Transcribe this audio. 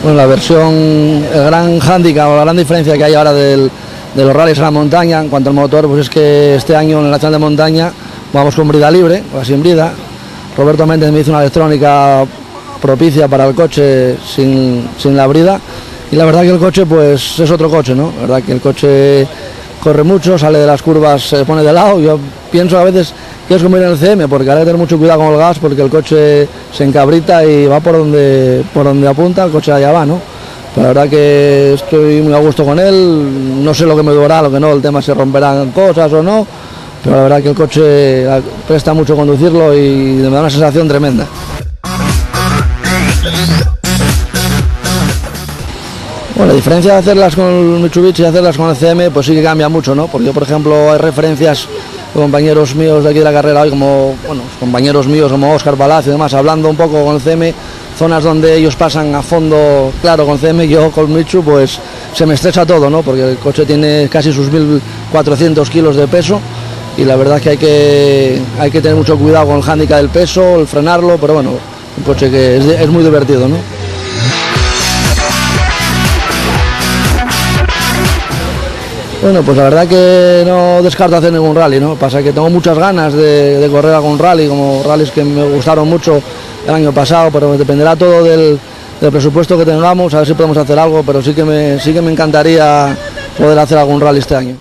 Bueno, la versión, el gran hándicap o la gran diferencia que hay ahora de los rallies a la montaña en cuanto al motor, pues es que este año en la Nacional de Montaña vamos con brida libre, o sin brida. Roberto Méndez me hizo una electrónica propicia para el coche sin la brida, y la verdad que el coche pues es otro coche, ¿no? La verdad que el coche corre mucho, sale de las curvas, se pone de lado. Yo pienso a veces que es como ir en el CM, porque hay que tener mucho cuidado con el gas, porque el coche se encabrita y va por donde apunta, el coche allá va, ¿no? Pero la verdad que estoy muy a gusto con él, no sé lo que me durará, lo que no, el tema se romperán cosas o no, pero la verdad que el coche presta mucho conducirlo y me da una sensación tremenda. Bueno, la diferencia de hacerlas con el Mitsubishi y hacerlas con el CM, pues sí que cambia mucho, ¿no? Porque yo, por ejemplo, hay referencias de compañeros míos de aquí de la carrera hoy, como, bueno, compañeros míos como Óscar Palacio y demás, hablando un poco con el CM, zonas donde ellos pasan a fondo, claro, con CM, yo con Mitsu, pues se me estresa todo, ¿no? Porque el coche tiene casi sus 1.400 kilos de peso y la verdad es que hay que tener mucho cuidado con el hándicap del peso, el frenarlo, pero bueno, un coche que es muy divertido, ¿no? Bueno, pues la verdad que no descarto hacer ningún rally, ¿no? Pasa que tengo muchas ganas de correr algún rally, como rallies que me gustaron mucho el año pasado, pero dependerá todo del presupuesto que tengamos, a ver si podemos hacer algo, pero sí que me encantaría poder hacer algún rally este año.